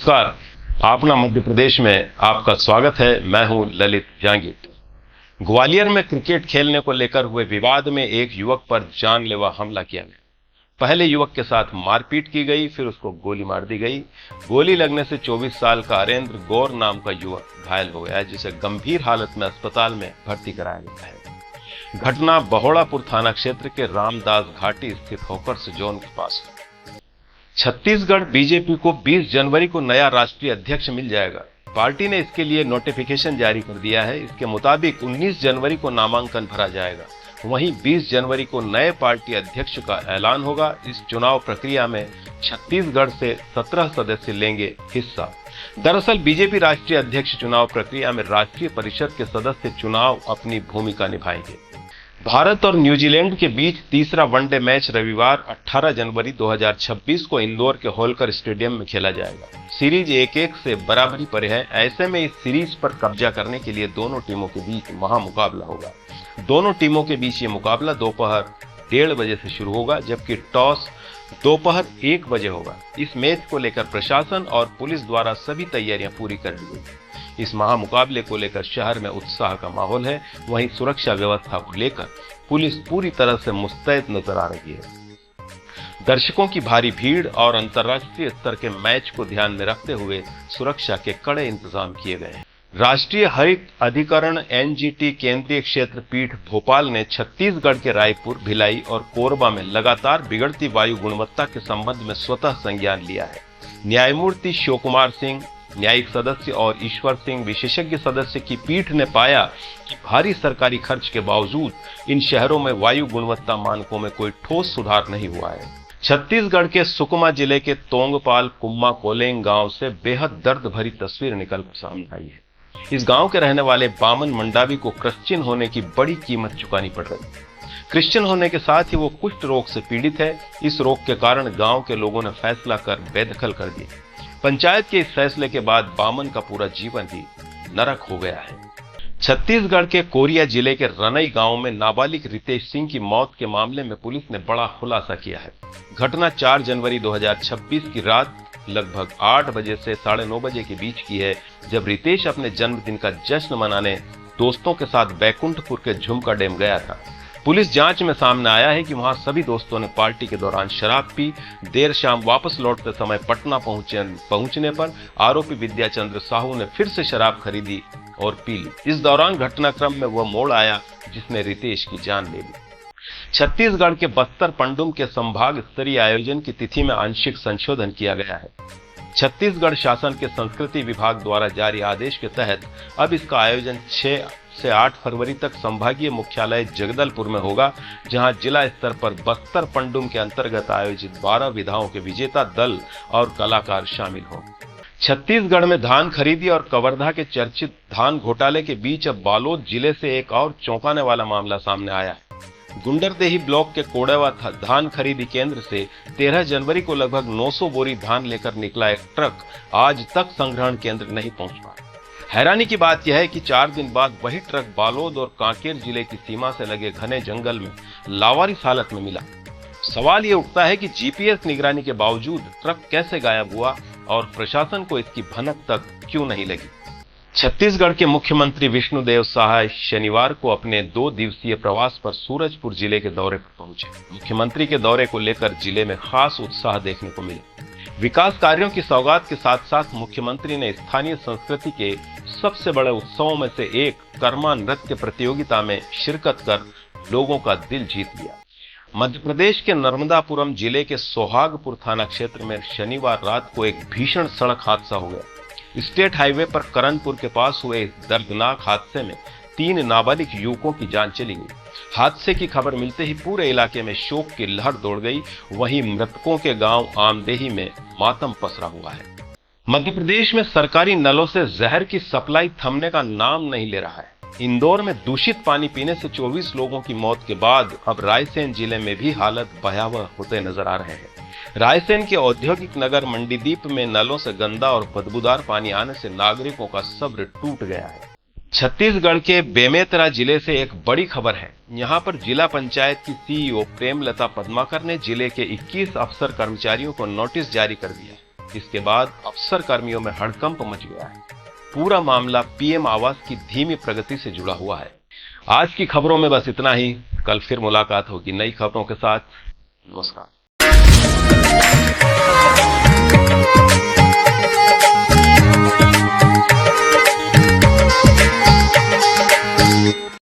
नमस्कार। अपना मध्य प्रदेश में आपका स्वागत है। मैं हूं ललित जांगीर। ग्वालियर में क्रिकेट खेलने को लेकर हुए विवाद में एक युवक पर जानलेवा हमला किया गया। पहले युवक के साथ मारपीट की गई, फिर उसको गोली मार दी गई। गोली लगने से 24 साल का अरेंद्र गौर नाम का युवक घायल हो गया, जिसे गंभीर हालत में अस्पताल में भर्ती कराया गया है। घटना बहोड़ापुर थाना क्षेत्र के रामदास घाटी स्थित होकर्स जोन के पास है। छत्तीसगढ़ बीजेपी को 20 जनवरी को नया राष्ट्रीय अध्यक्ष मिल जाएगा। पार्टी ने इसके लिए नोटिफिकेशन जारी कर दिया है। इसके मुताबिक 19 जनवरी को नामांकन भरा जाएगा। वहीं 20 जनवरी को नए पार्टी अध्यक्ष का ऐलान होगा। इस चुनाव प्रक्रिया में छत्तीसगढ़ से 17 सदस्य लेंगे हिस्सा। दरअसल बीजेपी राष्ट्रीय अध्यक्ष चुनाव प्रक्रिया में राष्ट्रीय परिषद के सदस्य चुनाव अपनी भूमिका निभाएंगे। भारत और न्यूजीलैंड के बीच तीसरा वनडे मैच रविवार 18 जनवरी 2026 को इंदौर के होलकर स्टेडियम में खेला जाएगा। सीरीज 1-1 से बराबरी पर है। ऐसे में इस सीरीज पर कब्जा करने के लिए दोनों टीमों के बीच महामुकाबला होगा। दोनों टीमों के बीच ये मुकाबला दोपहर 1:30 बजे से शुरू होगा, जबकि टॉस दोपहर 1 बजे होगा। इस मैच को लेकर प्रशासन और पुलिस द्वारा सभी तैयारियां पूरी कर ली गई। इस महामुकाबले को लेकर शहर में उत्साह का माहौल है। वहीं सुरक्षा व्यवस्था को लेकर पुलिस पूरी तरह से मुस्तैद नजर आ रही है। दर्शकों की भारी भीड़ और अंतर्राष्ट्रीय स्तर के मैच को ध्यान में रखते हुए सुरक्षा के कड़े इंतजाम किए गए हैं। राष्ट्रीय हरित अधिकरण एनजीटी केंद्रीय क्षेत्र पीठ भोपाल ने छत्तीसगढ़ के रायपुर, भिलाई और कोरबा में लगातार बिगड़ती वायु गुणवत्ता के संबंध में स्वतः संज्ञान लिया है। न्यायमूर्ति शिवकुमार सिंह न्यायिक सदस्य और ईश्वर सिंह विशेषज्ञ सदस्य की पीठ ने पाया कि भारी सरकारी खर्च के बावजूद इन शहरों में वायु गुणवत्ता मानकों में कोई ठोस सुधार नहीं हुआ है। छत्तीसगढ़ के सुकमा जिले के तोंगपाल कुम्मा कोलेंग गांव से बेहद दर्द भरी तस्वीर निकलकर सामने आई है। इस गांव के रहने वाले बामन मंडावी को क्रिश्चियन होने की बड़ी कीमत चुकानी पड़ रही है। क्रिश्चियन होने के साथ ही वो कुष्ठ रोग से पीड़ित है। इस रोग के कारण गांव के लोगों ने फैसला कर बेदखल कर दिया। पंचायत के इस फैसले के बाद बामन का पूरा जीवन ही नरक हो गया है। छत्तीसगढ़ के कोरिया जिले के रनई गांव में नाबालिग रितेश सिंह की मौत के मामले में पुलिस ने बड़ा खुलासा किया है। घटना 4 जनवरी 2026 की रात लगभग 8 बजे से 9:30 बजे के बीच की है, जब रितेश अपने जन्मदिन का जश्न मनाने दोस्तों के साथ बैकुंठपुर के झुमका डैम गया था। पुलिस जांच में सामने आया है कि वहां सभी दोस्तों ने पार्टी के दौरान शराब पी। देर शाम वापस लौटते समय पटना पहुंचने पर आरोपी विद्याचंद्र साहू ने फिर से शराब खरीदी और पी ली। इस दौरान घटनाक्रम में वह मोड़ आया जिसने रितेश की जान ले ली। छत्तीसगढ़ के बस्तर पंडुम के संभाग स्तरीय आयोजन की तिथि में आंशिक संशोधन किया गया है। छत्तीसगढ़ शासन के संस्कृति विभाग द्वारा जारी आदेश के तहत अब इसका आयोजन 6 से 8 फरवरी तक संभागीय मुख्यालय जगदलपुर में होगा, जहां जिला स्तर पर बस्तर पंडुम के अंतर्गत आयोजित 12 विधाओं के विजेता दल और कलाकार शामिल हों। छत्तीसगढ़ में धान खरीदी और कवर्धा के चर्चित धान घोटाले के बीच अब बालोद जिले से एक और चौंकाने वाला मामला सामने आया है। गुंडरदेही ब्लॉक के कोड़ेवा धान खरीदी केंद्र से 13 जनवरी को लगभग 900 बोरी धान लेकर निकला एक ट्रक आज तक संग्रहण केंद्र नहीं पहुंच पाया। हैरानी की बात यह है कि 4 दिन बाद वही ट्रक बालोद और कांकेर जिले की सीमा से लगे घने जंगल में लावारिस हालत में मिला। सवाल ये उठता है कि जीपीएस निगरानी के बावजूद ट्रक कैसे गायब हुआ और प्रशासन को इसकी भनक तक क्यों नहीं लगी। छत्तीसगढ़ के मुख्यमंत्री विष्णुदेव साय शनिवार को अपने 2 दिवसीय प्रवास पर सूरजपुर जिले के दौरे पर पहुंचे। मुख्यमंत्री के दौरे को लेकर जिले में खास उत्साह देखने को मिला। विकास कार्यों की सौगात के साथ साथ मुख्यमंत्री ने स्थानीय संस्कृति के सबसे बड़े उत्सवों में से एक कर्मा नृत्य प्रतियोगिता में शिरकत कर लोगों का दिल जीत लिया। मध्य प्रदेश के नर्मदापुरम जिले के सोहागपुर थाना क्षेत्र में शनिवार रात को एक भीषण सड़क हादसा हो गया। स्टेट हाईवे पर करनपुर के पास हुए इस दर्दनाक हादसे में 3 नाबालिग युवकों की जान चली गई। हादसे की खबर मिलते ही पूरे इलाके में शोक की लहर दौड़ गई। वहीं मृतकों के गांव आमदेही में मातम पसरा हुआ है। मध्य प्रदेश में सरकारी नलों से जहर की सप्लाई थमने का नाम नहीं ले रहा है। इंदौर में दूषित पानी पीने से 24 लोगों की मौत के बाद अब रायसेन जिले में भी हालत भयावह होते नजर आ रहे हैं। रायसेन के औद्योगिक नगर मंडीदीप में नलों से गंदा और बदबूदार पानी आने से नागरिकों का सब्र टूट गया है। छत्तीसगढ़ के बेमेतरा जिले से एक बड़ी खबर है। यहां पर जिला पंचायत की सीईओ प्रेमलता पद्माकर ने जिले के 21 अफसर कर्मचारियों को नोटिस जारी कर दिया। इसके बाद अफसर कर्मियों में हड़कंप मच गया है। पूरा मामला पीएम आवास की धीमी प्रगति से जुड़ा हुआ है। आज की खबरों में बस इतना ही। कल फिर मुलाकात होगी नई खबरों के साथ। नमस्कार।